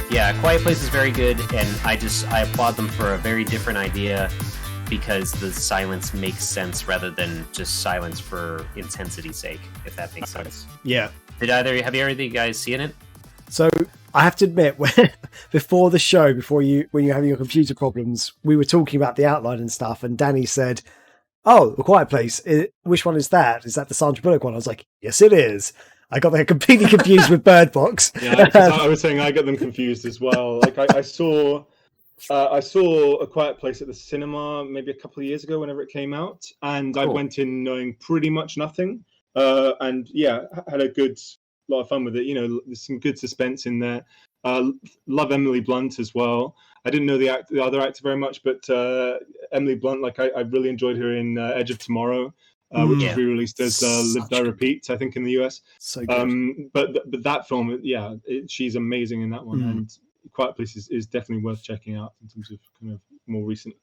Yeah, Quiet Place is very good, and I applaud them for a very different idea because the silence makes sense rather than just silence for intensity's sake, if that makes sense. Yeah. Have either of you guys seen it? So I have to admit, before the show, when you're having your computer problems, we were talking about the outline and stuff, and Danny said, "Oh, A Quiet Place. Which one is that? Is that the Sandra Bullock one?" I was like, "Yes, it is." I got them completely confused with Bird Box. Yeah, I was saying I get them confused as well. Like I saw A Quiet Place at the cinema maybe a couple of years ago, whenever it came out, and cool. I went in knowing pretty much nothing, and yeah, had a lot of fun with it. You know, there's some good suspense in there. Love Emily Blunt as well. I didn't know the other actor very much, but Emily Blunt, like I really enjoyed her in Edge of Tomorrow. Which is re-released as Live Die Repeat, I think, in the US. So good. But that film, yeah, she's amazing in that one, and Quiet Place is definitely worth checking out in terms of kind of more recent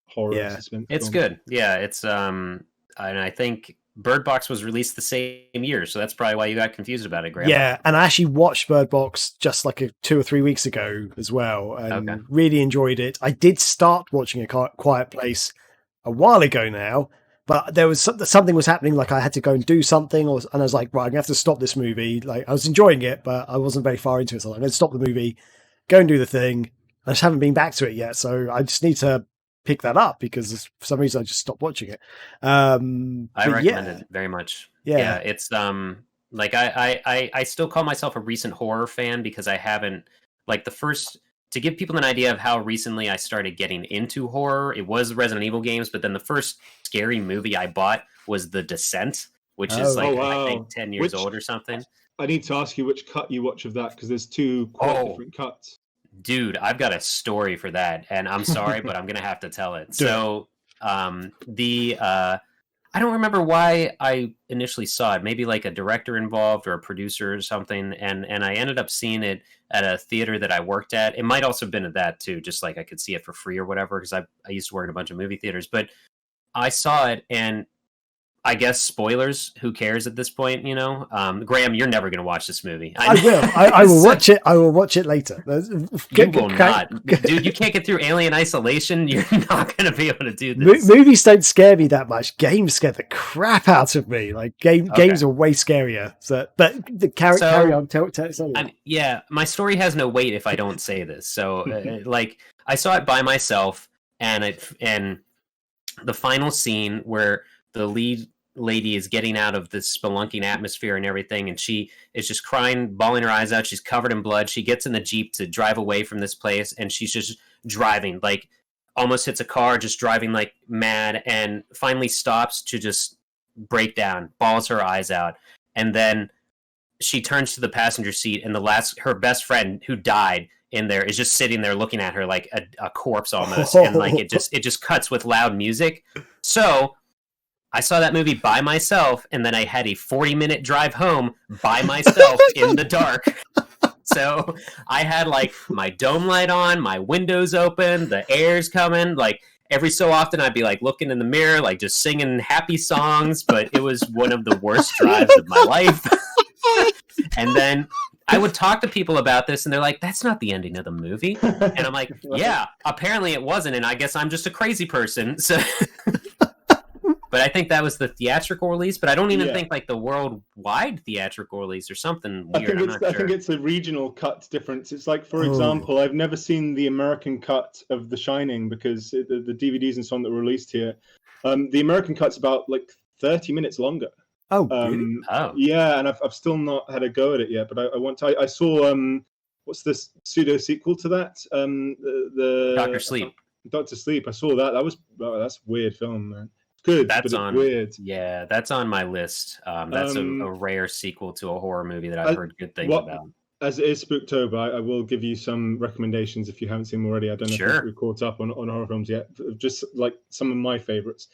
horror suspense. It's good. Yeah, it's and I think Bird Box was released the same year, so that's probably why you got confused about it, Graham. Yeah, and I actually watched Bird Box just like 2 or 3 weeks ago as well, and really enjoyed it. I did start watching A Quiet Place a while ago now, but there was something was happening, like I had to go and do something, and I was like, right, I'm gonna have to stop this movie. Like I was enjoying it, but I wasn't very far into it, so I'm gonna stop the movie, go and do the thing. I just haven't been back to it yet, so I just need to pick that up because for some reason I just stopped watching it. I recommend it very much. Yeah, it's like I still call myself a recent horror fan because I haven't to give people an idea of how recently I started getting into horror. It was Resident Evil games, but then the first scary movie I bought was The Descent, which is I think 10 years old or something. I need to ask you which cut you watch of that because there's two quite different cuts. Dude, I've got a story for that, and I'm sorry, but I'm gonna have to tell it. So, I don't remember why I initially saw it. Maybe like a director involved or a producer or something, and I ended up seeing it at a theater that I worked at. It might also have been at that too, just like I could see it for free or whatever, because I used to work in a bunch of movie theaters. But I saw it, and I guess spoilers, who cares at this point, you know? Graham, you're never going to watch this movie. I will. I will watch it. I will watch it later. You will not. Dude, you can't get through Alien Isolation. You're not going to be able to do this. Movies don't scare me that much. Games scare the crap out of me. Like games are way scarier. But carry on. Tell yeah, my story has no weight if I don't say this. So like I saw it by myself, and the final scene where the lead lady is getting out of this spelunking atmosphere and everything, and she is just crying, bawling her eyes out. She's covered in blood. She gets in the Jeep to drive away from this place, and she's just driving, like almost hits a car, just driving like mad, and finally stops to just break down, bawls her eyes out, and then she turns to the passenger seat, and her best friend who died in there is just sitting there looking at her like a corpse almost, and like it just cuts with loud music. So I saw that movie by myself, and then I had a 40-minute drive home by myself in the dark. So I had like my dome light on, my windows open, the air's coming. Like every so often I'd be like looking in the mirror, like just singing happy songs, but it was one of the worst drives of my life. And then I would talk to people about this, and they're like, that's not the ending of the movie. And I'm like, yeah, apparently it wasn't, and I guess I'm just a crazy person. So but I think that was the theatrical release, but I don't even think like the worldwide theatrical release or something weird. I think it's a regional cut difference. It's like, for example, I've never seen the American cut of The Shining because the DVDs and so on that were released here. The American cut's about like 30 minutes longer. Oh, really? Yeah, and I've still not had a go at it yet, but I want to. I saw what's this pseudo sequel to that? The Dr. Sleep. Dr. Sleep. I saw that. That's a weird film, man. Good, that's but it's weird. Yeah, that's on my list. That's a rare sequel to a horror movie that I've heard good things about. As it is Spooktober, I will give you some recommendations if you haven't seen them already. I don't know if we've caught up on horror films yet. Just like some of my favorites.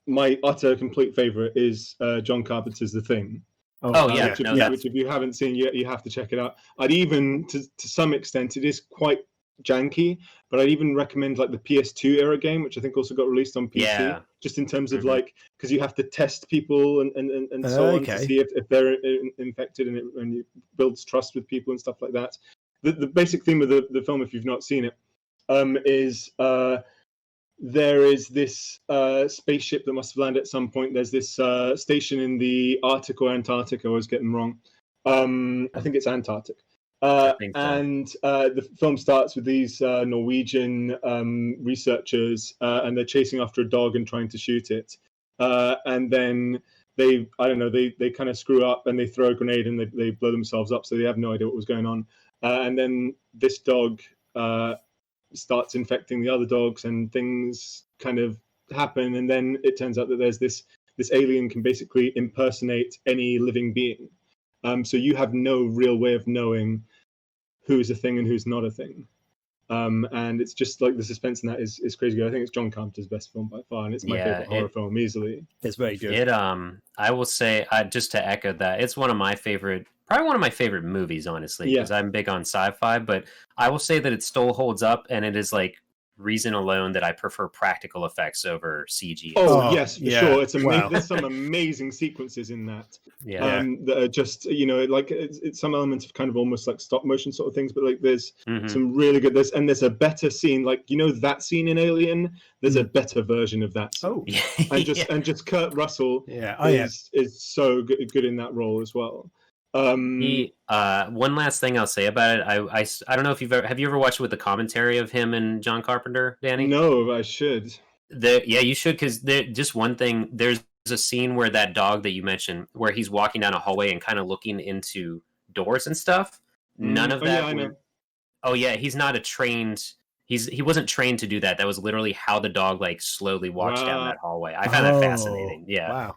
My utter complete favorite is John Carpenter's The Thing. Which if you haven't seen yet, you have to check it out. I'd even, to some extent, it is quite janky, but I'd even recommend like the PS2 era game, which I think also got released on PC, just in terms of like, because you have to test people and so on to see if they're infected, and it builds trust with people and stuff like that. the basic theme of the film, if you've not seen it, is there is this spaceship that must have landed at some point. There's this station in the Arctic or Antarctic. I always get them wrong. I think it's Antarctic. And the film starts with these Norwegian researchers, and they're chasing after a dog and trying to shoot it. And then they kind of screw up and they throw a grenade and they blow themselves up, so they have no idea what was going on. And then this dog starts infecting the other dogs, and things kind of happen. And then it turns out that there's this alien can basically impersonate any living being. So you have no real way of knowing who's a thing and who's not a thing. And it's just like the suspense in that is crazy good. I think it's John Carpenter's best film by far, and it's my favorite horror film easily. It's very good. I will say, just to echo that, it's probably one of my favorite movies, honestly, because I'm big on sci-fi. But I will say that it still holds up, and it is like reason alone that I prefer practical effects over CG. Oh yes, for sure. It's amazing. Wow. There's some amazing sequences in that. That are just, like it's some elements of kind of almost like stop motion sort of things, but like there's some really good. There's a better scene, like that scene in Alien. There's a better version of that scene. And just Kurt Russell is so good in that role as well. One last thing I'll say about it, I don't know if have you ever watched it with the commentary of him and John Carpenter, Danny? No, I should. You should, because just one thing, there's a scene where that dog that you mentioned, where he's walking down a hallway and kind of looking into doors and stuff. None of that. He's not a trained. He wasn't trained to do that. That was literally how the dog like slowly walks down that hallway. I found that fascinating. Yeah. Wow.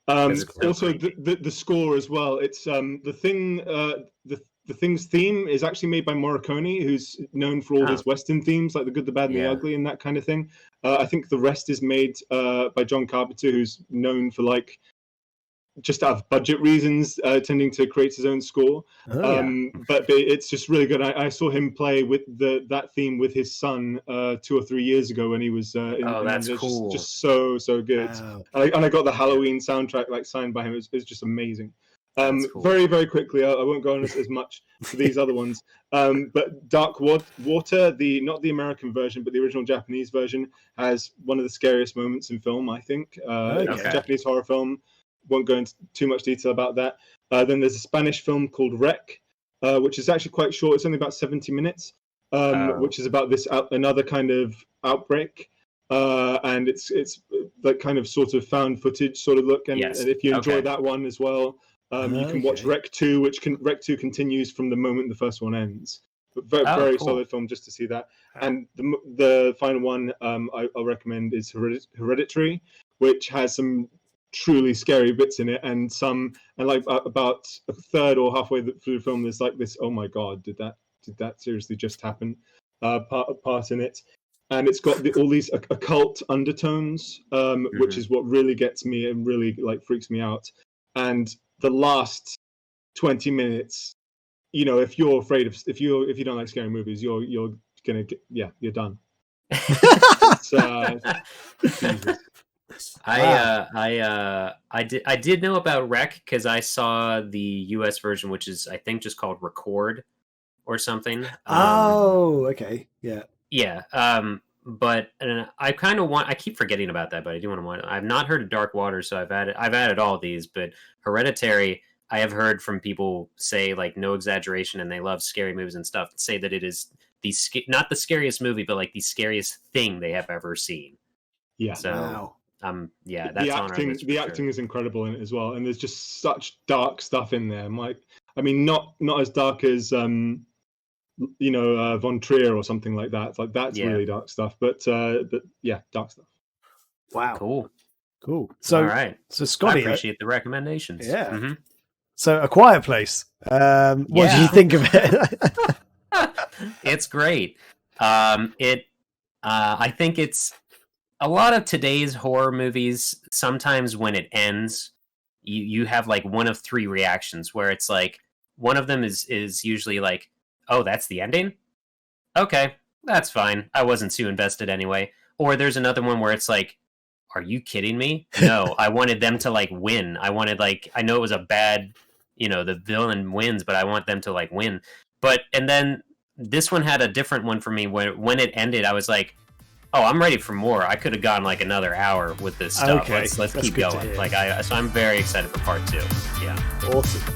Also, the score as well. It's the Thing's theme is actually made by Morricone, who's known for all his Western themes, like The Good, the Bad, and the Ugly, and that kind of thing. I think the rest is made by John Carpenter, who's known for like just out of budget reasons, tending to create his own score. But it's just really good. I saw him play with that theme with his son 2 or 3 years ago when he was. That's cool. Just so good. Wow. And I got the Halloween soundtrack like signed by him. It was just amazing. Cool. Very, very quickly, I won't go on as much for these other ones. But Dark Water, not the American version, but the original Japanese version, has one of the scariest moments in film, I think. It's a Japanese horror film. Won't go into too much detail about that. Then there's a Spanish film called Wreck, which is actually quite short. It's only about 70 minutes, which is about this another kind of outbreak. And it's like kind of sort of found footage sort of look. And if you enjoy that one as well, you can watch Wreck 2, Wreck 2 continues from the moment the first one ends. But very cool. Solid film just to see that. And the final one I'll recommend is Hereditary, which has some truly scary bits in it, and like about a third or halfway through the film, there's like this, oh my god, did that seriously just happen? Part in it, and it's got all these occult undertones, which is what really gets me and really like freaks me out. And the last 20 minutes, if you're afraid of if you don't like scary movies, you're gonna get, you're done. Jesus. I did know about Wreck because I saw the US version, which is I think just called Record or something. Okay, yeah. But I kind of I keep forgetting about that, but I do want to watch. I've not heard of Dark Water, so I've added all these, but Hereditary, I have heard from people say, like, no exaggeration, and they love scary movies and stuff, say that it is not the scariest movie, but like the scariest thing they have ever seen. Yeah. So. Wow. That's the acting is incredible in it as well, and there's just such dark stuff in there. Like, I mean, not as dark as Von Trier or something like that. Like that's really dark stuff, but yeah, dark stuff. Wow, cool. So, all right. So Scotty, I appreciate the recommendations. Yeah. Mm-hmm. So, A Quiet Place. What did you think of it? It's great. I think it's. A lot of today's horror movies, sometimes when it ends, you have like one of three reactions where it's like, one of them is usually like, oh, that's the ending? Okay, that's fine. I wasn't too invested anyway. Or there's another one where it's like, are you kidding me? No, I wanted them to like win. I wanted I know it was a bad the villain wins, but I want them to like win. And then this one had a different one for me. When it ended, I was like, oh, I'm ready for more. I could have gone like another hour with this stuff. Okay. Let's keep going. So I'm very excited for part 2. Yeah. Awesome.